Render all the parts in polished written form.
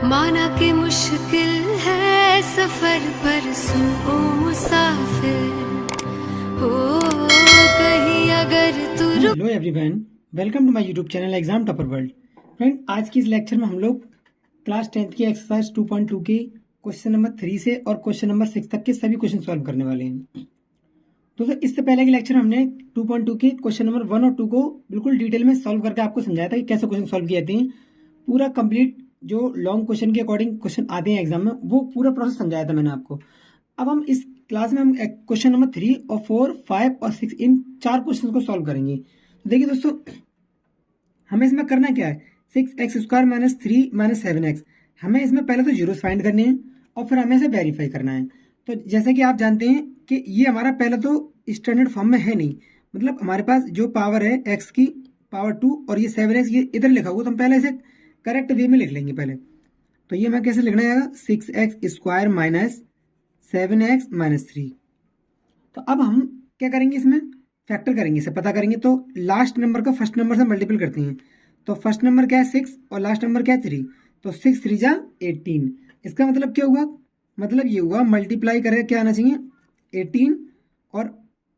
माना कि मुश्किल है सफर पर सुन ओ मुसाफिर हो कहीं अगर तू hello everyone, welcome to my YouTube channel exam topper world. Friend, आज की इस लेक्चर में हम लोग क्लास 10th की एक्सरसाइज 2.2 के क्वेश्चन नंबर 3 से और क्वेश्चन नंबर 6 तक के सभी क्वेश्चन सॉल्व करने वाले हैं। दोस्तों, इससे पहले के लेक्चर में हमने 2.2 के क्वेश्चन नंबर 1 और 2 को बिल्कुल डिटेल में सॉल्व करके आपको समझाया था कि कैसे क्वेश्चन सॉल्व किए जाते हैं। पूरा कंप्लीट जो लॉन्ग क्वेश्चन के अकॉर्डिंग क्वेश्चन आते हैं एग्जाम में, वो पूरा प्रोसेस समझाया था मैंने आपको। अब हम इस क्लास में हम क्वेश्चन नंबर 3 और 4, 5 और 6 इन 4 क्वेश्चन को सॉल्व करेंगे। तो देखिए दोस्तों, हमें इसमें करना क्या है, 6x² माइनस 3 माइनस 7x। हमें इसमें पहले तो जीरोस फाइंड करने हैं और फिर हमें इसे वेरीफाई करना है। तो जैसे कि आप जानते हैं कि ये हमारा पहले तो स्टैंडर्ड फॉर्म में है नहीं, मतलब हमारे पास जो पावर है x की पावर 2 और ये 7x ये इधर लिखा हुआ, तो हम पहले इसे करेक्ट वे में लिख लेंगे पहले। तो ये हमें कैसे लिखना है, 6x² माइनस 7x माइनस 3। तो अब हम क्या करेंगे, इसमें फैक्टर करेंगे, इसे पता करेंगे। तो लास्ट नंबर का फर्स्ट नंबर से मल्टीपल करते हैं। तो फर्स्ट नंबर क्या है 6 और लास्ट नंबर क्या है 3। तो 6 3 जा 18। इसका मतलब क्या हुआ, मतलब ये हुआ मल्टीप्लाई करके क्या आना चाहिए 18, और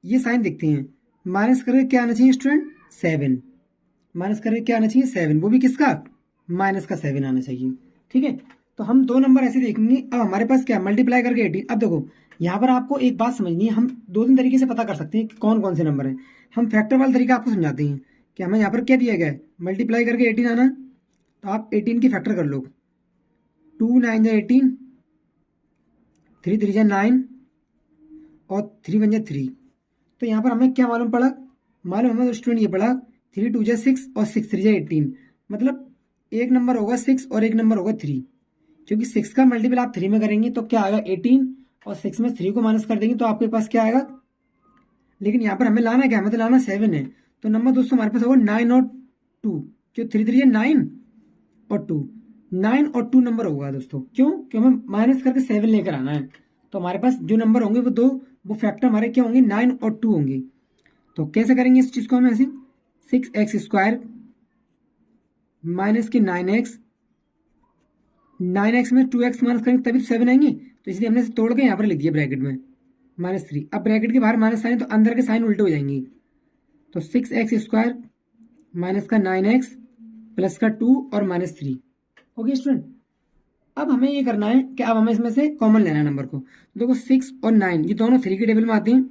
ये साइन देखते हैं माइनस करके क्या आना चाहिए स्टूडेंट 7। माइनस करके क्या आना चाहिए 7, वो भी किसका, माइनस का 7 आना चाहिए। ठीक है, तो हम दो नंबर ऐसे देखेंगे। अब हमारे पास क्या मल्टीप्लाई करके 18। अब देखो यहाँ पर आपको एक बात समझनी है, हम दो तीन तरीके से पता कर सकते हैं कि कौन कौन से नंबर हैं। हम फैक्टर वाला तरीका आपको समझाते हैं कि हमें यहाँ पर क्या दिया गया है, मल्टीप्लाई करके 18 आना। तो आप 18 की फैक्टर कर लो, 2 9 जा 18, 3 3 जा 9 और 3 1 जा 3। तो यहाँ पर हमें क्या मालूम पड़ा, मालूम हमें स्टूडेंट ये पड़ा 3 2 जा 6 और 6 3 जा 18। मतलब एक नंबर होगा 6 और एक नंबर होगा 3, क्योंकि 6 का मल्टीपल आप 3 में करेंगे तो क्या आएगा 18, और 6 में 3 को माइनस कर देंगे तो आपके पास क्या आएगा। लेकिन यहाँ पर हमें लाना क्या है, मतलब लाना 7 है। तो नंबर दोस्तों हमारे पास होगा 9 और 2, क्यों 3 3 9 और 2, 9 और 2 नंबर होगा दोस्तों। क्यों, क्यों हमें माइनस करके 7 लेकर आना है। तो हमारे पास जो नंबर होंगे वो दो, वो फैक्टर हमारे क्या होंगे 9 और 2 होंगे। तो कैसे करेंगे इस चीज़ को हम ऐसे, 6x² माइनस की 9x, 9x में 2x माइनस करेंगे तभी तो 7 आएंगे। तो इसलिए हमने तोड़ के यहाँ पर लिख दिया ब्रैकेट में -3। अब ब्रैकेट के बाहर माइनस साइन, तो अंदर के साइन उल्टे हो जाएंगे। तो 6x² माइनस का 9x प्लस का 2 और -3। ओके स्टूडेंट, अब हमें ये करना है कि अब हमें इसमें से कॉमन लेना है नंबर को। देखो 6 और 9 ये दोनों 3 के टेबल में आते हैं,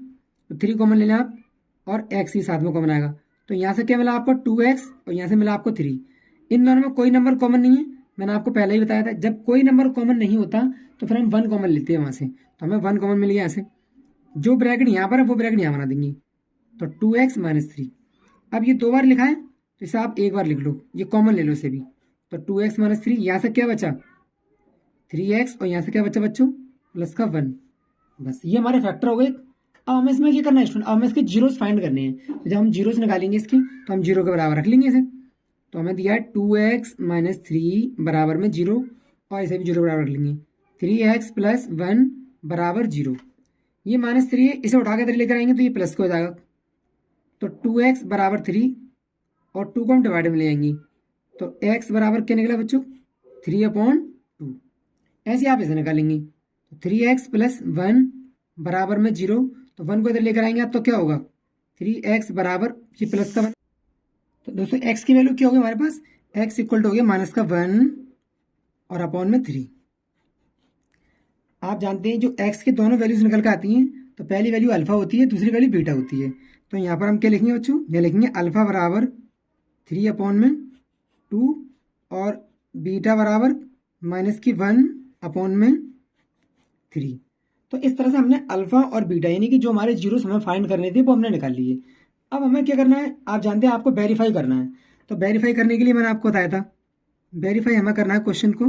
तो 3 कॉमन ले लें आप, और x ही साथ में कॉमन आएगा। तो यहाँ से क्या मिला आपको 2x और यहाँ से मिला आपको 3। इन दोनों में कोई नंबर कॉमन नहीं है। मैंने आपको पहले ही बताया था, जब कोई नंबर कॉमन नहीं होता तो फिर हम 1 कॉमन लेते हैं वहाँ से। तो हमें 1 कॉमन मिल गया। ऐसे जो ब्रैकेट यहाँ पर है वो ब्रैकेट यहाँ बना देंगे। तो 2x माइनस 3। अब ये 2 बार लिखा है तो इसे आप एक बार लिख लो, ये कॉमन ले लो इसे भी। तो 2x माइनस 3, यहाँ से क्या बचा 3x और यहाँ से क्या बचा बच्चों प्लस का 1। बस ये हमारे फैक्टर हो गए। अब हमें इसमें क्या करना है स्टूडेंट, अब हमें इसके जीरोस फाइंड करने हैं। तो जब हम जीरोस निकालेंगे इसकी, तो हम जीरो के बराबर रख लेंगे इसे। तो हमें दिया है 2x माइनस 3 बराबर में 0, और इसे भी 0 बराबर रख लेंगे। 3x प्लस 1 बराबर 0। ये -3 है, इसे उठा के इधर लेकर आएंगे तो ये प्लस का हो जाएगा। तो 2x बराबर 3 और 2 को हम डिवाइड में ले आएंगे। तो x बराबर क्या निकला बच्चों 3/2। ऐसे आप इसे निकालेंगे। तो 3x प्लस 1 बराबर में 0, तो 1 को इधर लेकर आएंगे आप, तो क्या होगा 3x बराबर ये प्लस का 1। तो दोस्तों x की वैल्यू क्या होगी हमारे पास, x इक्वल टू हो गया -1 और अपॉन में 3। आप जानते हैं जो x के दोनों वैल्यूज निकल कर आती हैं, तो पहली वैल्यू अल्फा होती है, दूसरी वैल्यू बीटा होती है। तो यहाँ पर हम क्या लिखेंगे बच्चों, यह लिखेंगे अल्फा बराबर 3/2 और बीटा बराबर -1/3। तो इस तरह से हमने अल्फा और बीटा यानी कि जो हमारे जीरोस हमें फाइंड करने थे वो हमने निकाल लिए। अब हमें क्या करना है, आप जानते हैं आपको वेरीफाई करना है। तो वेरीफाई करने के लिए मैंने आपको बताया था, वेरीफाई हमें करना है क्वेश्चन को।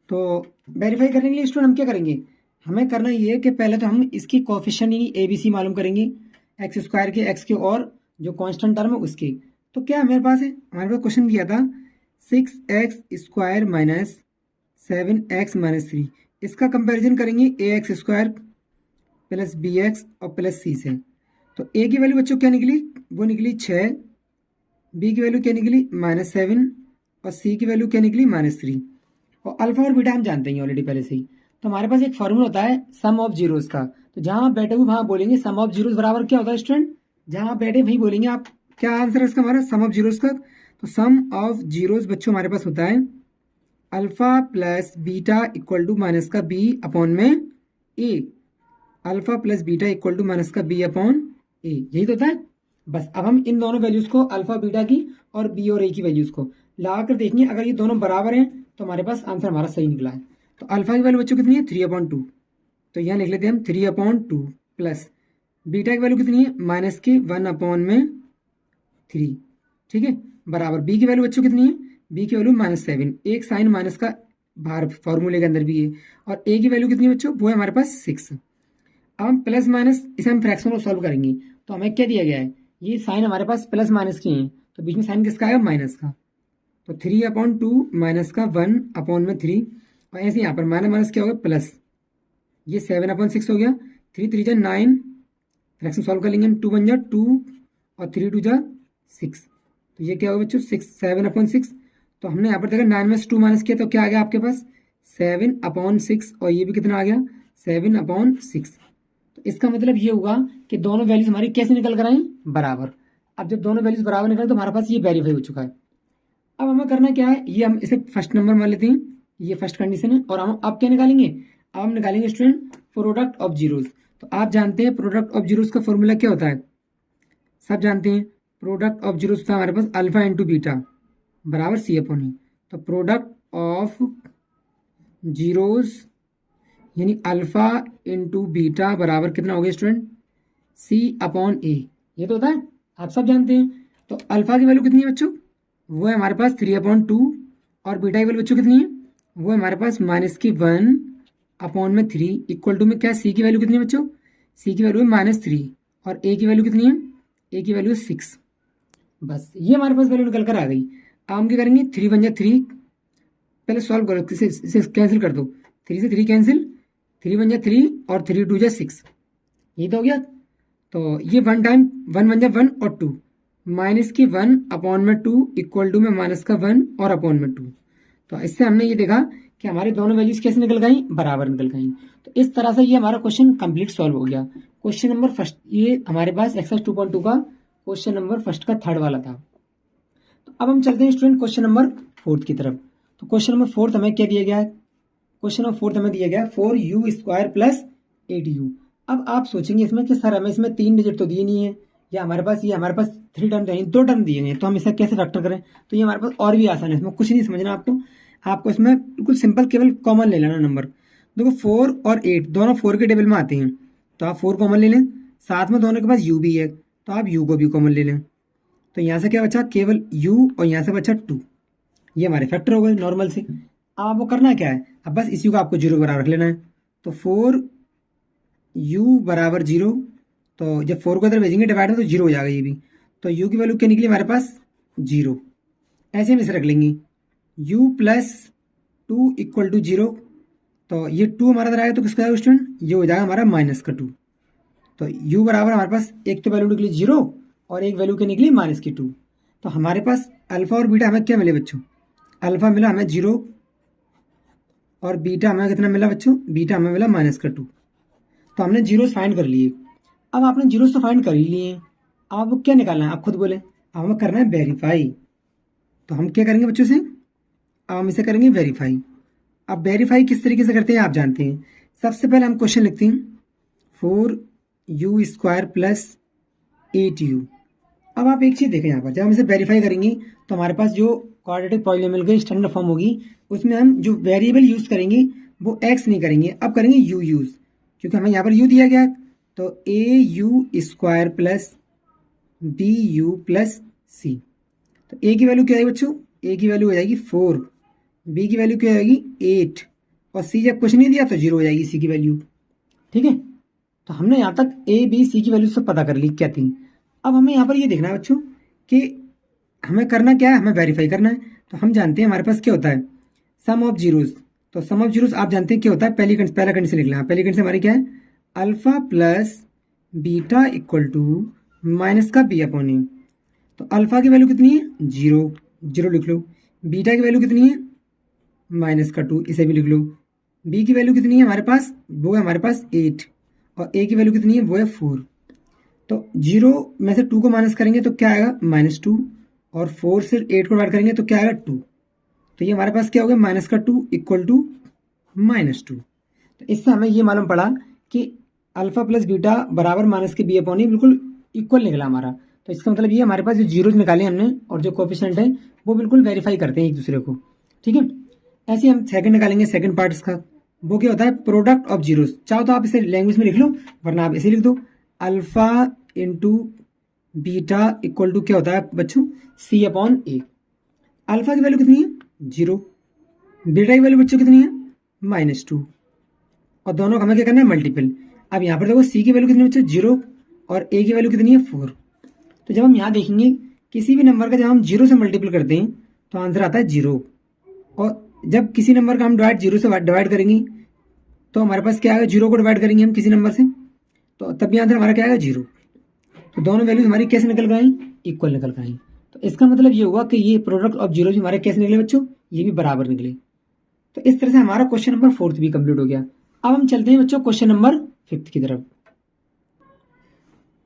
तो वेरीफाई करने के लिए स्टूडेंट हम क्या करेंगे, हमें करना ये है कि पहले तो हम इसकी कोफिशिएंट यानी ABC मालूम करेंगे, x² के, x के और जो कांस्टेंट टर्म है उसके। तो क्या हमारे पास है, हमारे पास क्वेश्चन दिया था 6x² माइनस 7x माइनस 3। इसका कंपैरिजन करेंगे ax² प्लस bx और प्लस c से। तो a की वैल्यू बच्चों क्या निकली, वो निकली 6, b की वैल्यू क्या निकली -7 और c की वैल्यू क्या निकली -3। और अल्फा और बीटा हम जानते हैं ऑलरेडी पहले से ही। तो हमारे पास एक फॉर्मूला होता है सम ऑफ जीरोस का। तो जहां आप बैठे हुए वहां बोलेंगे सम ऑफ जीरोस बराबर क्या होता है स्टूडेंट, जहां आप बैठे वहीं बोलेंगे आप। क्या आंसर है इसका हमारा सम ऑफ जीरोस का? तो सम ऑफ जीरोस बच्चों हमारे पास होता है alpha plus beta equal to minus का बी अपॉन में A. Alpha plus beta equal to minus का बी अपॉन ए, यही तो होता है। बस अब हम इन दोनों वैल्यूज को अल्फा बीटा की और बी और ए की वैल्यूज को लगा कर देखेंगे, अगर ये दोनों बराबर हैं तो हमारे पास आंसर हमारा सही निकला है। तो अल्फा की वैल्यू बच्चों कितनी है 3/2, तो यहाँ लिख लेते हैं हम 3/2 प्लस बीटा की वैल्यू कितनी है माइनस के 1/3, ठीक है, बराबर बी की वैल्यू बच्चों कितनी है, बी की वैल्यू -7, एक साइन माइनस का बाहर फॉर्मूले के अंदर भी है, और ए की वैल्यू कितनी है बच्चों, वो है हमारे पास 6। अब हम प्लस माइनस इसे हम फ्रैक्शन को सॉल्व करेंगे, तो हमें क्या दिया गया है, ये साइन हमारे पास प्लस माइनस की हैं, तो बीच में साइन किसका आएगा माइनस का, तो 3/2 माइनस का 1/3, और ऐसे यहाँ पर माइनस माइनस क्या होगा प्लस, ये 7/6 हो गया, 3 3 जा 9, फ्रैक्शन सॉल्व कर लेंगे हम, 2 1 जा 2 और 3 2 जा 6, तो ये क्या होगा बच्चों 7/6। तो हमने यहाँ पर देखा 9 में से 2 माइनस किया तो क्या आ गया आपके पास 7/6, और ये भी कितना आ गया 7/6। तो इसका मतलब ये हुआ कि दोनों वैल्यूज हमारी कैसे निकल कर आई बराबर। अब जब दोनों वैल्यूज बराबर निकले तो हमारे पास ये वेरीफाई हो चुका है। अब हमें करना क्या है, ये हम इसे फर्स्ट नंबर मान लेते हैं, ये फर्स्ट कंडीशन है, और हम अब क्या निकालेंगे, अब हम निकालेंगे स्टूडेंट प्रोडक्ट ऑफ जीरोस। तो आप जानते हैं प्रोडक्ट ऑफ जीरोस का फॉर्मूला क्या होता है, सब जानते हैं, प्रोडक्ट ऑफ जीरोस था हमारे पास अल्फा इंटू बीटा बराबर C/E। तो प्रोडक्ट ऑफ जीरोस यानी अल्फा इंटू बीटा बराबर कितना हो गया स्टूडेंट C/A, ये तो होता है, आप सब जानते हैं। तो अल्फा की वैल्यू कितनी है बच्चों, वो है हमारे पास 3/2, और बीटा की वैल्यू बच्चों कितनी है, वो है हमारे पास -1/3 इक्वल टू में क्या, सी की वैल्यू कितनी है बच्चों, सी की वैल्यू है -3, और ए की वैल्यू कितनी है, ए की वैल्यू है 6। बस ये हमारे पास वैल्यू निकल कर आ गई। अब हम क्या करेंगे 3 1 जा 3, पहले सॉल्व करो, इसे कैंसिल कर दो, 3 से 3 कैंसिल, 3 1 जा 3 और 3 2 जा 6, ये तो हो गया। तो ये 1 टाइम 1 1 जा 1 और 2, माइनस की 1/2 इक्वल टू में माइनस का 1 और अपॉन में 2। तो इससे हमने ये देखा कि हमारे दोनों वैल्यूज कैसे निकल गई, बराबर निकल गई। तो इस तरह से ये हमारा क्वेश्चन कंप्लीट सॉल्व हो गया। क्वेश्चन नंबर फर्स्ट, ये हमारे पास एक्सरसाइज 2.2 का क्वेश्चन नंबर फर्स्ट का थर्ड वाला था। तो अब हम चलते हैं स्टूडेंट क्वेश्चन नंबर फोर्थ की तरफ। तो क्वेश्चन नंबर फोर्थ हमें क्या दिया गया है, क्वेश्चन नंबर फोर्थ हमें दिया गया 4u² + 8u। अब आप सोचेंगे इसमें कि सर हमें इसमें 3 डिजिट तो दिए नहीं है, या हमारे पास 3 टर्म दिए, 2 टर्म दिए हैं, तो हम इसे कैसे फैक्टर करें। तो ये हमारे पास और भी आसान है, इसमें कुछ नहीं समझना आपको इसमें बिल्कुल सिंपल केवल कॉमन ले लेना नंबर। देखो 4 और 8 दोनों 4 के टेबल में आते हैं, तो आप 4 कॉमन ले लें, साथ में दोनों के पास u भी है, तो आप u को भी कॉमन ले लें। तो यहाँ से क्या बचा केवल u, और यहाँ से बचा 2, ये हमारे फैक्टर हो गए नॉर्मल से। अब आपको करना क्या है, अब बस इसी को आपको 0 बराबर रख लेना है। तो 4u बराबर 0, तो जब 4 को इधर भेजेंगे डिवाइड में तो 0 हो जाएगा ये भी। तो u की वैल्यू क्या निकली हमारे पास 0, ऐसे हम इसे रख लेंगे u + 2 = 0। तो ये 2 हमारा इधर आएगा तो किसका आएगा स्टूडेंट, ये हो जाएगा हमारा -2। तो u बराबर हमारे पास एक तो वैल्यू निकली 0 और एक वैल्यू क्या निकली -2। तो हमारे पास अल्फा और बीटा हमें क्या मिले बच्चों, अल्फा मिला हमें 0 और बीटा हमें कितना मिला बच्चों, बीटा हमें मिला -2। तो हमने जीरोस फाइंड कर लिए। अब आपने जीरोस तो फाइंड कर ही लिए, अब आपको क्या निकालना है आप खुद बोले, अब हमें करना है वेरीफाई। तो हम क्या करेंगे बच्चों से, अब हम इसे करेंगे वेरीफाई। अब वेरीफाई किस तरीके से करते हैं आप जानते हैं। सबसे पहले हम क्वेश्चन लिखते हैं 4u² + 8u। अब आप एक चीज़ देखें यहाँ पर, जब हम इसे वेरीफाई करेंगे तो हमारे पास जो क्वाड्रेटिक पॉलिनोमियल की स्टैंडर्ड फॉर्म होगी उसमें हम जो वेरिएबल यूज़ करेंगे वो x नहीं करेंगे, अब करेंगे u यूज़, क्योंकि हमें यहाँ पर u दिया गया। तो au² + bu + c। तो a की वैल्यू क्या है बच्चों, a की वैल्यू हो जाएगी 4, b की वैल्यू क्या हो जाएगी 8, और c जब कुछ नहीं दिया तो 0 हो जाएगी c की वैल्यू। ठीक है, तो हमने यहाँ तक a b c की वैल्यू सब पता कर ली क्या थी। अब हमें यहाँ पर ये देखना है बच्चों कि हमें करना क्या है, हमें वेरीफाई करना है। तो हम जानते हैं हमारे पास क्या होता है सम ऑफ जीरोस। तो सम ऑफ जीरोस आप जानते हैं क्या होता है, पहला कंडीशन लिख लेना। पहली कंडीशन हमारी क्या है, alpha plus beta equal to minus का b/a। तो अल्फा की वैल्यू कितनी है 0 लिख लो, बीटा की वैल्यू कितनी है माइनस का 2, इसे भी लिख लो। बी की वैल्यू कितनी है हमारे पास, वो है हमारे पास 8, और ए की वैल्यू कितनी है, वो है 4। तो 0 में से 2 को माइनस करेंगे तो क्या आएगा, -2, और 4 से 8 को डिवाइड करेंगे तो क्या आएगा, 2। तो ये हमारे पास क्या हो गया, माइनस का 2 इक्वल टू -2। तो इससे हमें ये मालूम पड़ा कि अल्फा प्लस बीटा बराबर माइनस के बी अपॉन ई बिल्कुल इक्वल निकला हमारा। तो इसका मतलब ये हमारे पास जो जीरोज निकाले हमने और जो कोफिशिएंट है वो बिल्कुल वेरीफाई करते हैं एक दूसरे को, ठीक है। ऐसे ही हम सेकंड निकालेंगे, सेकंड पार्ट इसका, वो क्या होता है, प्रोडक्ट ऑफ जीरोस। चाहो तो आप इसे लैंग्वेज में लिख लो, वरना आप इसे लिख दो, alpha into beta equal to क्या होता है बच्चों, सी अपॉन ए। अल्फा की वैल्यू कितनी है, 0, बीटा की वैल्यू बच्चों कितनी है, -2, और दोनों का हमें क्या करना है, मल्टीपल। अब यहाँ पर देखो सी की वैल्यू कितनी है बच्चों, 0, और ए की वैल्यू कितनी है, 4। तो जब हम यहाँ देखेंगे किसी भी नंबर का जब हम 0 से मल्टीपल करते हैं तो आंसर आता है 0, और जब किसी नंबर का हम 0 से डिवाइड करेंगे तो हमारे पास क्या आएगा, 0 को डिवाइड करेंगे हम किसी नंबर से तो तब भी आंसर हमारा क्या आएगा, 0। तो दोनों वैल्यूज हमारी कैसे निकल गई, इक्वल निकल गई। तो इसका मतलब ये हुआ कि ये प्रोडक्ट ऑफ जीरोज हमारे कैसे निकले बच्चों, ये भी बराबर निकले। तो इस तरह से हमारा क्वेश्चन नंबर 4 भी कंप्लीट हो गया। अब हम चलते हैं बच्चों क्वेश्चन नंबर 5 की तरफ।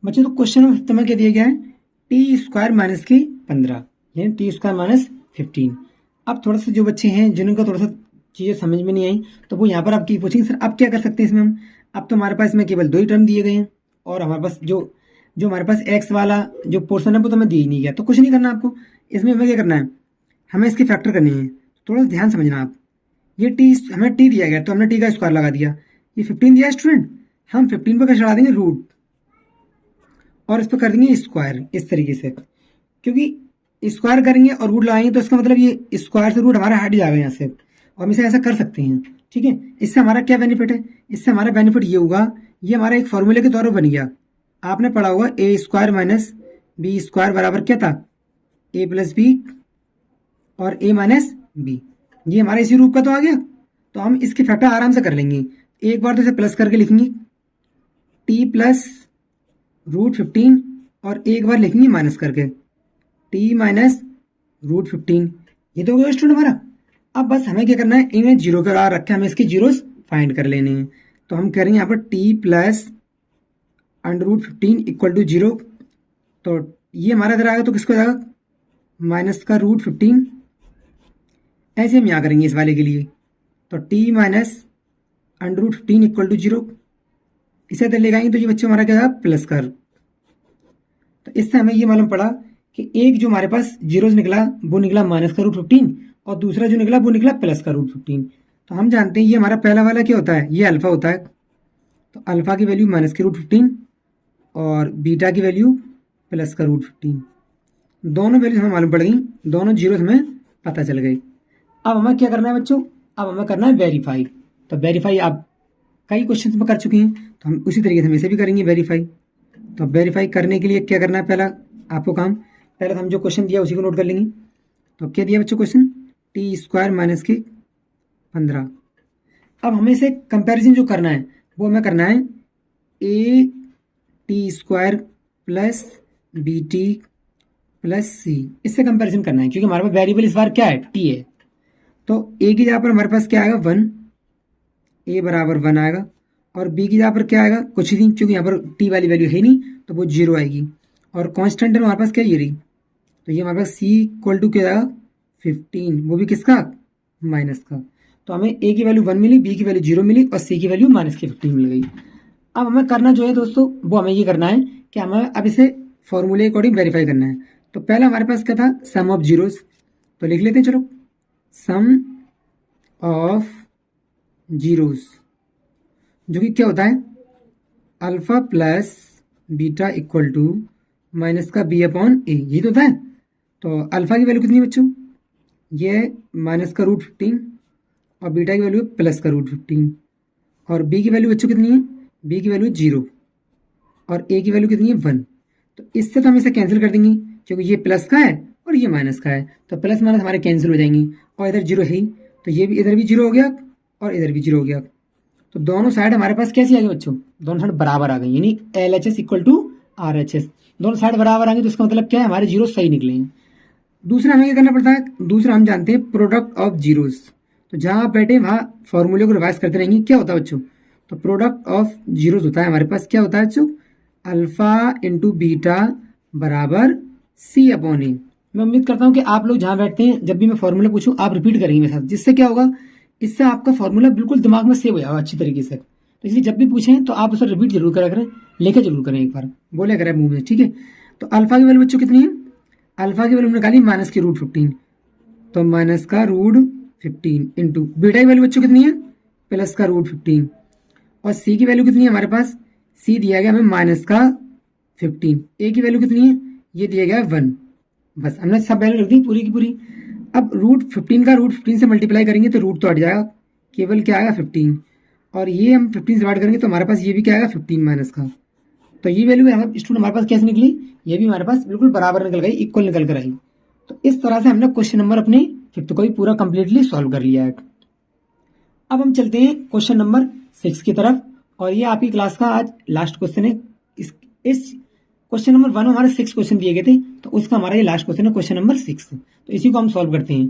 बच्चों तो क्वेश्चन नंबर 5 में क्या दिया गया है, टी स्क्वायर माइनस के 15, यानी टी स्क्वायर माइनस 15। अब थोड़ा सा जो बच्चे हैं जिनका थोड़ा सा चीज़ें समझ में नहीं आई तो वो यहाँ पर आपकी पूछेंगे सर अब क्या कर सकते हैं इसमें हम। अब तो हमारे पास इसमें केवल 2 ही टर्म दिए गए हैं और हमारे पास जो हमारे पास एक्स वाला जो पोर्शन है वो तो हमें दिया ही नहीं गया, तो कुछ नहीं करना आपको। इसमें हमें क्या करना है, हमें इसके फैक्टर करनी है। थोड़ा सा ध्यान समझना आप, ये टी हमें टी दिया गया तो हमने टी का स्क्वायर लगा दिया। ये 15 दिया है स्टूडेंट, हम 15 पर क्या चढ़ा देंगे, रूट, और इस पर कर देंगे स्क्वायर इस तरीके से, क्योंकि स्क्वायर करेंगे और रूट लगाएंगे तो इसका मतलब ये स्क्वायर से रूट हमारा हट जाएगा यहाँ से, और हम इसे ऐसा कर सकते हैं, ठीक है। इससे हमारा क्या बेनिफिट है, इससे हमारा बेनिफिट ये होगा, ये हमारा एक फॉर्मूले के तौर पर बन गया। आपने पढ़ा होगा ए स्क्वायर माइनस बी स्क्वायर बराबर क्या था, ए प्लस बी और ए माइनस बी। ये हमारा इसी रूप का तो आ गया, तो हम इसके फैक्टर आराम से कर लेंगे। एक बार तो इसे प्लस करके लिखेंगे टी प्लस रूट 15, और एक बार लिखेंगे माइनस करके टी माइनस रूट 15। ये तो हो गया स्टूडेंट हमारा। अब बस हमें क्या करना है, इन्हें जीरो के बराबर रखे, हमें इसके जीरोस फाइंड कर लेने हैं। तो हम करेंगे यहाँ पर टी प्लस √15 इक्वल टू 0। तो ये हमारा इधर आएगा तो किसको जाएगा, माइनस का √15। ऐसे हम यहाँ करेंगे इस वाले के लिए, तो टी माइनस √15 इक्वल टू 0। इसे इधर ले आएंगे तो ये बच्चे हमारा क्या जाएगा, प्लस कर। तो इससे हमें ये मालूम पड़ा कि एक जो हमारे पास जीरोस निकला वो निकला माइनस का √15, और दूसरा जो निकला वो निकला प्लस का √15। तो हम जानते हैं ये हमारा पहला वाला क्या होता है, ये अल्फा होता है। तो अल्फा की वैल्यू माइनस के √15 और बीटा की वैल्यू प्लस का √15। दोनों वैल्यूज हमें मालूम पड़ गई, दोनों जीरोस हमें पता चल गए। अब हमें क्या करना है बच्चों, अब हमें करना है वेरीफाई। तो वेरीफाई आप कई क्वेश्चन में कर चुके हैं, तो हम उसी तरीके से हम इसे भी करेंगे वेरीफाई। तो वेरीफाई करने के लिए क्या करना है, पहला आपको काम, पहले तो हम जो क्वेश्चन दिया उसी को नोट कर लेंगे। तो क्या दिया बच्चों क्वेश्चन, टी स्क्वायर माइनस के 15। अब हमें इसे कंपैरिजन जो करना है वो हमें करना है A T square plus B T plus C, इससे कंपैरिजन करना है, क्योंकि हमारे पास वेरिएबल इस बार क्या है, टी है। तो ए की जगह पर हमारे पास क्या आएगा, 1, ए बराबर 1 आएगा, और बी की जगह पर क्या आएगा, कुछ नहीं, क्योंकि यहाँ पर टी वाली वैल्यू है नहीं तो वो 0 आएगी, और कांस्टेंट है हमारे पास क्या, ये रही। तो ये हमारे पास सी इक्वल टू क्या आएगा, 15, वो भी किसका, माइनस का। तो हमें ए की वैल्यू 1 मिली, बी की वैल्यू 0 मिली, और सी की वैल्यू माइनस की 15 मिल गई। अब हमें करना जो है दोस्तों, वो हमें ये करना है कि हमें अब इसे फॉर्मूले के अकॉर्डिंग वेरीफाई करना है। तो पहला हमारे पास क्या था, सम ऑफ जीरोस। तो लिख लेते हैं, चलो, सम ऑफ जीरोस, जो कि क्या होता है, alpha plus beta equal to minus का बी अपॉन ए, यही तो होता है। तो अल्फा की वैल्यू कितनी है बच्चों, ये माइनस का √15, और बीटा की वैल्यू प्लस का √15, और बी की वैल्यू बच्चों कितनी है, बी की वैल्यू 0, और ए की वैल्यू कितनी है, 1। तो इससे तो हम इसे कैंसिल कर देंगे, क्योंकि ये प्लस का है और ये माइनस का है, तो प्लस माइनस हमारे कैंसिल हो जाएंगे, और इधर 0 है ही, तो ये भी इधर भी 0 हो गया और इधर भी 0 हो गया। तो दोनों साइड हमारे पास कैसी आ गई बच्चों, दोनों साइड बराबर आ गई, यानी LHS इक्वल टू RHS, दोनों साइड बराबर आ गई। तो इसका मतलब क्या है, हमारे जीरो सही निकले हैं। दूसरा हमें क्या करना पड़ता है, दूसरा हम जानते हैं प्रोडक्ट ऑफ जीरोस। तो जहाँ आप बैठे वहाँ फॉर्मूले को रिवाइज करते रहेंगे। क्या होता है बच्चों, तो प्रोडक्ट ऑफ जीरोस होता है हमारे पास। क्या होता है बच्चों, अल्फा इंटू बीटा बराबर सी अपॉन ए। मैं उम्मीद करता हूँ कि आप लोग जहाँ बैठते हैं जब भी मैं फॉर्मूला पूछूं आप रिपीट करेंगे मेरे साथ, जिससे क्या होगा, इससे आपका फॉर्मूला बिल्कुल दिमाग में सेव हो जाएगा अच्छी तरीके से। तो इसलिए जब भी पूछें तो आप उसे रिपीट जरूर करा करें, लेके जरूर करें, एक बार बोले करें मुंह में, ठीक है। तो अल्फा की वैल्यू बच्चों कितनी है, अल्फा की वैल्यू निकाली माइनस की √15, तो माइनस का √15 इंटू बीटा की वैल्यू बच्चों कितनी है, प्लस का √15, और सी की वैल्यू कितनी है हमारे पास, सी दिया गया हमें माइनस का 15, ए की वैल्यू कितनी है, ये दिया गया 1। बस हमने सब वैल्यू रख दी पूरी की पूरी। अब √15 का √15 से मल्टीप्लाई करेंगे तो रूट तो हट जाएगा, केवल क्या आएगा 15, और ये हम 15 से डिवाइड करेंगे तो हमारे पास ये भी क्या आएगा 15 माइनस का। तो ये वैल्यू स्टूडेंट हमारे पास कैसे निकली, ये भी हमारे पास बिल्कुल बराबर निकल गई, इक्वल निकल कर आई। तो इस तरह से हमने क्वेश्चन नंबर अपने 5th को भी पूरा कंप्लीटली सॉल्व कर लिया है। अब हम चलते हैं क्वेश्चन नंबर 6 की तरफ, और ये आपकी क्लास का आज लास्ट क्वेश्चन है। इस क्वेश्चन नंबर 1 में हमारे 6 क्वेश्चन दिए गए थे, तो उसका हमारा ये लास्ट क्वेश्चन है, क्वेश्चन नंबर 6। तो इसी को हम सॉल्व करते हैं।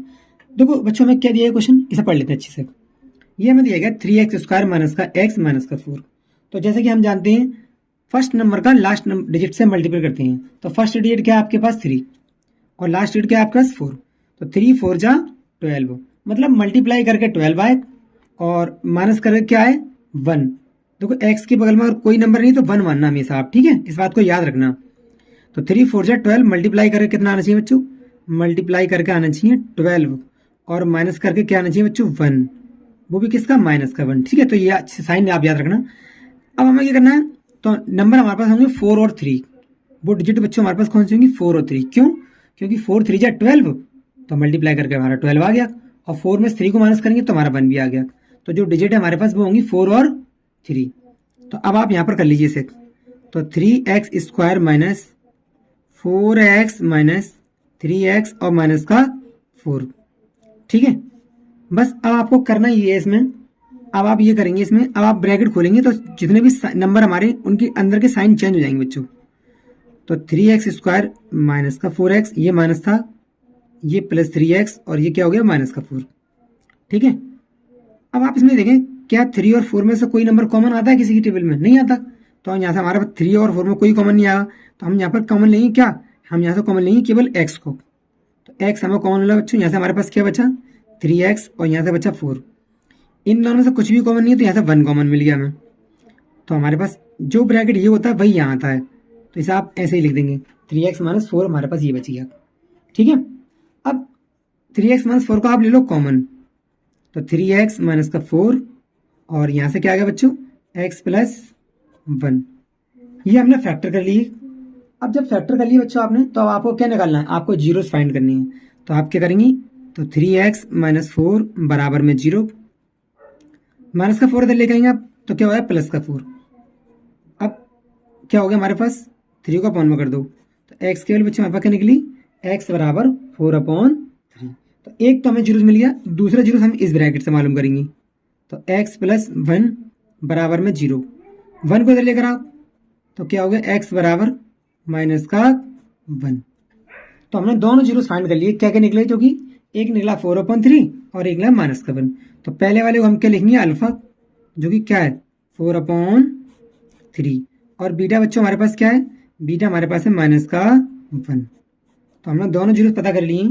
देखो बच्चों हमें क्या दिया है क्वेश्चन, इसे पढ़ लेते हैं अच्छे से। ये हमें दिया गया 3x² माइनस का x माइनस का 4। तो जैसे कि हम जानते हैं फर्स्ट नंबर का लास्ट डिजिट से मल्टीप्लाई करते हैं, तो फर्स्ट डिजिट क्या है आपके पास 3 और लास्ट डिजिट क्या है आपके पास 4। तो 3 4 जा 12, मतलब मल्टीप्लाई करके 12 आए और माइनस करके क्या है 1। देखो x के बगल में और कोई नंबर नहीं तो 1 मानना हमेशा आप, ठीक है, इस बात को याद रखना। तो 3 4 जा 12 मल्टीप्लाई करके कितना आना चाहिए बच्चों, मल्टीप्लाई करके आना चाहिए 12, और माइनस करके क्या आना चाहिए बच्चों 1, वो भी किसका, माइनस का 1, ठीक है। तो ये अच्छे साइन आप याद रखना। अब हमें क्या करना है, तो नंबर हमारे पास होंगे 4 और 3, वो डिजिट बच्चों हमारे पास कौन सी होंगी 4 और 3, क्यों, क्योंकि 4 3 जा 12, तो मल्टीप्लाई करके हमारा 12 आ गया, और 4 में 3 को माइनस करेंगे तो हमारा 1 भी आ गया। तो जो डिजिट है हमारे पास वो होंगी 4 और 3। तो अब आप यहाँ पर कर लीजिए इसे, तो 3x² minus 4x minus 3x और माइनस का 4, ठीक है। बस अब आपको करना ही है इसमें। अब आप ये करेंगे इसमें, अब आप ब्रैकेट खोलेंगे तो जितने भी नंबर हमारे उनके अंदर के साइन चेंज हो जाएंगे बच्चों। तो 3x² माइनस का 4x, ये माइनस था, ये प्लस 3x, और ये क्या हो गया माइनस का 4, ठीक है। अब आप इसमें देखें क्या 3 और 4 में से कोई नंबर कॉमन आता है किसी की टेबल में, नहीं आता। तो यहाँ से हमारे पास 3 और 4 में कोई कॉमन नहीं आया, तो हम यहाँ पर कॉमन लेंगे क्या, हम यहाँ से कॉमन लेंगे केवल x को। तो x हमें कॉमन मिला बच्चों, यहाँ से हमारे पास क्या बचा 3x, और यहाँ से बचा 4। इन दोनों में से कुछ भी कॉमन नहीं है, तो यहाँ से 1 कॉमन मिल गया हमें। तो हमारे पास जो ब्रैकेट ये होता है वही यहाँ आता है, तो इसे आप ऐसे ही लिख देंगे 3x माइनस 4, हमारे पास ये बच गया, ठीक है। अब 3x माइनस 4 को आप ले लो कॉमन, तो 3x माइनस का 4, और यहाँ से क्या आ गया बच्चों x प्लस 1, ये हमने फैक्टर कर लिए। अब जब फैक्टर कर लिए बच्चों आपने, तो आपको क्या निकालना है, आपको जीरोस फाइंड करनी है। तो आप क्या करेंगी, तो 3x माइनस 4 बराबर में 0, माइनस का 4 इधर लेके आएंगे आप, तो क्या हो गया प्लस का 4। अब क्या हो गया हमारे पास, 3 को अपॉन में कर दो, तो x के वैल्यू बच्चों हमारे पास क्या निकली, x बराबर 4/3। तो एक तो हमें जीरोस मिल गया, दूसरा जीरोस हम इस ब्रैकेट से मालूम करेंगे। तो x प्लस 1 बराबर में 0, 1 को इधर लेकर आओ, तो क्या हो गया x बराबर माइनस का 1। तो हमने दोनों जीरोस फाइंड कर लिए, क्या क्या निकले, जो कि एक निकला 4/3 और एक निकला माइनस का 1। तो पहले वाले को हम क्या लिखेंगे अल्फा, जो कि क्या है 4/3, और बीटा बच्चों हमारे पास क्या है, बीटा हमारे पास है माइनस का 1। तो हमने दोनों जीरोस पता कर लिए।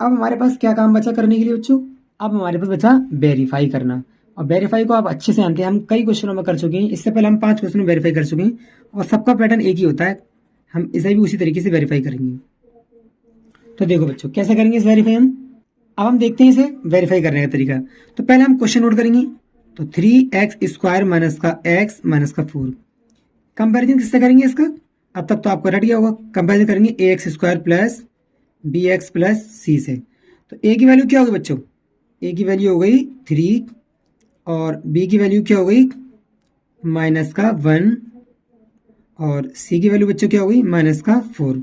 अब हमारे पास क्या काम बचा करने के लिए बच्चों, अब हमारे पास बचा वेरीफाई करना। और वेरीफाई को आप अच्छे से जानते हैं, हम कई क्वेश्चनों में कर चुके हैं, इससे पहले हम 5 क्वेश्चन में वेरीफाई कर चुके हैं, और सबका पैटर्न एक ही होता है, हम इसे भी उसी तरीके से वेरीफाई करेंगे। तो देखो बच्चों कैसे करेंगे इस वेरीफाई हम, अब हम देखते हैं इसे वेरीफाई करने का तरीका। तो पहले हम क्वेश्चन नोट करेंगे, तो 3x² माइनस का x माइनस का 4, कंपेरिजन किससे करेंगे इसका, अब तक तो आपको रट गया होगा, कंपेरिजन करेंगे ax² plus bx plus c से। तो a की वैल्यू क्या होगी बच्चों, a की वैल्यू हो गई 3, और b की वैल्यू क्या हो गई माइनस का 1, और c की वैल्यू बच्चों क्या हो गई माइनस का 4।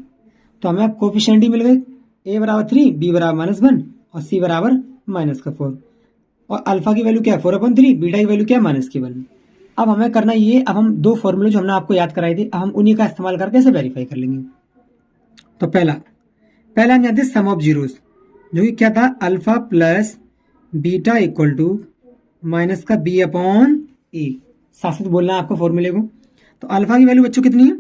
तो हमें अब कोफिशिएंट ही मिल गए, a बराबर 3, b बराबर -1 और c बराबर माइनस का 4, और अल्फा की वैल्यू क्या है 4/3, बीटा की वैल्यू क्या है माइनस की 1। अब हमें करना ये, अब हम 2 फॉर्मूले जो हमने आपको याद कराए थे, अब हम उन्हीं का इस्तेमाल करके इसे वेरीफाई कर लेंगे। तो पहला हम जानते हैं सम ऑफ जीरोस, जो कि क्या था alpha plus beta equal to minus का बी अपॉन ए। साथ साथ बोलना है आपको फॉर्मूले को। तो अल्फा की वैल्यू बच्चों कितनी है?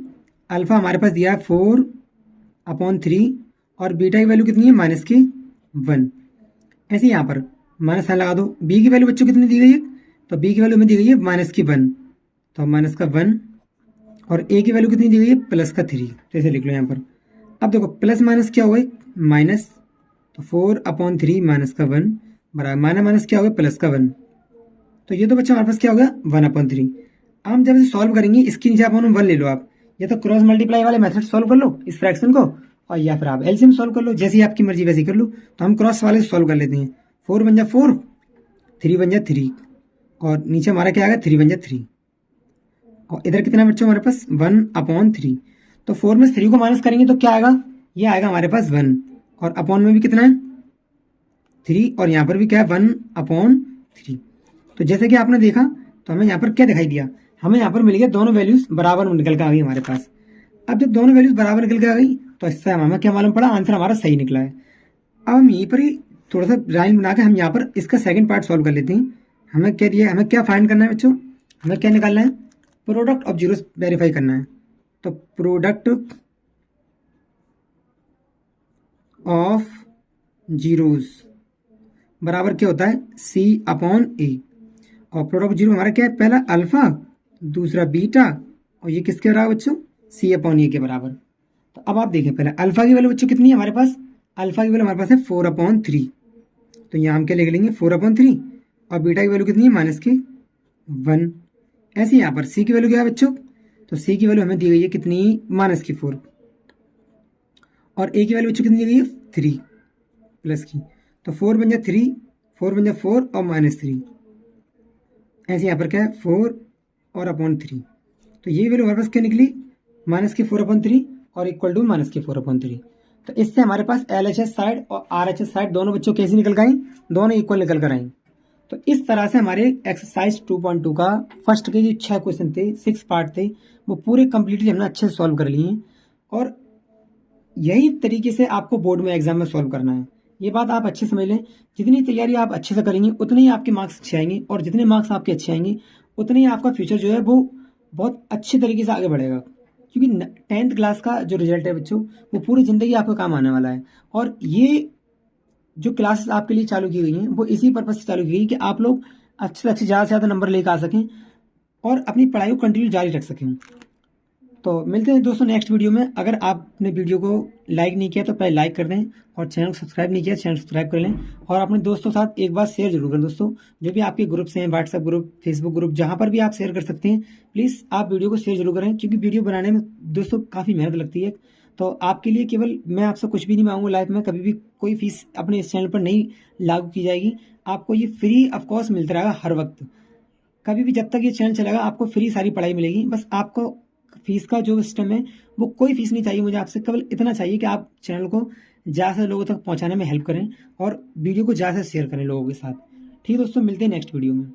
अल्फा हमारे पास दिया है 4/3 और बीटा की वैल्यू कितनी है? -1। ऐसे यहाँ पर माइनस साइन लगा दो। बी की वैल्यू बच्चों कितनी दी गई है? तो बी की वैल्यू में दी गई है -1, तो -1 और ए की वैल्यू कितनी दी गई है? +3। तो ऐसे लिख लो यहाँ पर। अब देखो प्लस माइनस क्या हुआ है? माइनस, तो 4/3 -1 बराबर माइनस माइनस क्या हो गया? +1। तो ये तो बच्चों हमारे पास क्या हो गया? 1/3। हम जब इसे सॉल्व करेंगे इसके नीचे आप 1 ले लो। आप या तो क्रॉस मल्टीप्लाई वाले मेथड सॉल्व कर लो इस फ्रैक्शन को, और या फिर आप एलसीएम सॉल्व कर लो, जैसी आपकी मर्जी वैसे कर लो। तो हम क्रॉस वाले से सॉल्व कर लेते हैं। 4 बन जा 4, 3 बन जा 3 और नीचे हमारा क्या आएगा? 3 बन जा 3 और इधर कितना बच्चों हमारे पास? 1/3। तो 4 में 3 को माइनस करेंगे तो क्या आएगा? ये आएगा हमारे पास 1 और अपॉन में भी कितना है? 3 और यहाँ पर भी क्या है? 1/3। तो जैसे कि आपने देखा तो हमें यहाँ पर क्या दिखाई दिया? हमें यहाँ पर मिल गया दोनों वैल्यूज बराबर निकल कर आ गई हमारे पास। अब जब दोनों वैल्यूज बराबर निकल के आ गई तो इससे हमें क्या मालूम पड़ा? आंसर हमारा सही निकला है। अब हम यहीं पर ही थोड़ा सा लाइन बना के हम यहाँ पर इसका सेकंड पार्ट सॉल्व कर लेते हैं। हमें क्या दिया? हमें क्या फाइंड करना है बच्चों? हमें क्या निकालना है? प्रोडक्ट ऑफ जीरोस वेरीफाई करना है। तो प्रोडक्ट ऑफ जीरोस बराबर क्या होता है? C/A। और प्रोडक्ट जीरो हमारा क्या है? पहला अल्फा, दूसरा बीटा और ये किसके बराबर बच्चों? C/A के बराबर। तो अब आप देखें पहले अल्फा की वैल्यू बच्चों कितनी है हमारे पास? अल्फा की वैल्यू हमारे पास है 4/3। तो यहाँ हम क्या लिख लेंगे? 4/3 और बीटा की वैल्यू कितनी है? -1। ऐसे यहाँ पर सी की वैल्यू क्या है बच्चों? तो सी की वैल्यू हमें दी गई है कितनी? -4 और ए की वैल्यू बच्चों कितनी दी गई है? 3 प्लस की। तो 4 बन जा 3, 4 बन जा 4 और -3। ऐसे यहाँ पर क्या है? 4 और /3। तो ये वैल्यू हमारे पास क्या निकली? -4/3 और इक्वल टू -4/3। तो इससे हमारे पास LHS साइड और RHS साइड दोनों बच्चों कैसी निकल कर आई? दोनों इक्वल निकल कर आई। तो इस तरह से हमारे एक्सरसाइज 2.2 का फर्स्ट के जो 6 क्वेश्चन थे, 6 पार्ट थे, वो पूरे कंप्लीटली हमने अच्छे से सॉल्व कर लिए हैं। और यही तरीके से आपको बोर्ड में एग्जाम में सॉल्व करना है। ये बात आप अच्छे समझ लें। जितनी तैयारी आप अच्छे से करेंगे उतने ही आपके मार्क्स अच्छे आएंगे और जितने मार्क्स आपके अच्छे आएंगे उतने ही आपका फ्यूचर जो है वो बहुत अच्छे तरीके से आगे बढ़ेगा। क्योंकि 10th क्लास का जो रिजल्ट है बच्चों वो पूरी ज़िंदगी आपको काम आने वाला है। और ये जो क्लासेस आपके लिए चालू की गई हैं वो इसी पर्पज़ से चालू की गई कि आप लोग अच्छे से अच्छे ज़्यादा से ज़्यादा नंबर लेकर आ सकें और अपनी पढ़ाई को कंटिन्यू जारी रख सकें। तो मिलते हैं दोस्तों नेक्स्ट वीडियो में। अगर आपने वीडियो को लाइक नहीं किया तो पहले लाइक कर दें और चैनल को सब्सक्राइब नहीं किया चैनल सब्सक्राइब कर लें और अपने दोस्तों के साथ एक बार शेयर जरूर करें। दोस्तों जो भी आपके ग्रुप्स हैं, व्हाट्सएप ग्रुप, फेसबुक ग्रुप, जहाँ पर भी आप शेयर कर सकते हैं, प्लीज़ आप वीडियो को शेयर जरूर करें। क्योंकि वीडियो बनाने में दोस्तों काफ़ी मेहनत लगती है। तो आपके लिए केवल मैं आपसे कुछ भी नहीं मांगूंगा लाइफ में, कभी भी कोई फीस अपने इस चैनल पर नहीं लागू की जाएगी। आपको ये फ्री ऑफकोर्स मिलता रहेगा हर वक्त। कभी भी जब तक ये चैनल चलेगा आपको फ्री सारी पढ़ाई मिलेगी। बस आपको फीस का जो सिस्टम है वो कोई फीस नहीं चाहिए मुझे आपसे। केवल इतना चाहिए कि आप चैनल को ज़्यादा से लोगों तक पहुंचाने में हेल्प करें और वीडियो को ज़्यादा से शेयर करें लोगों के साथ। ठीक है दोस्तों, मिलते हैं नेक्स्ट वीडियो में।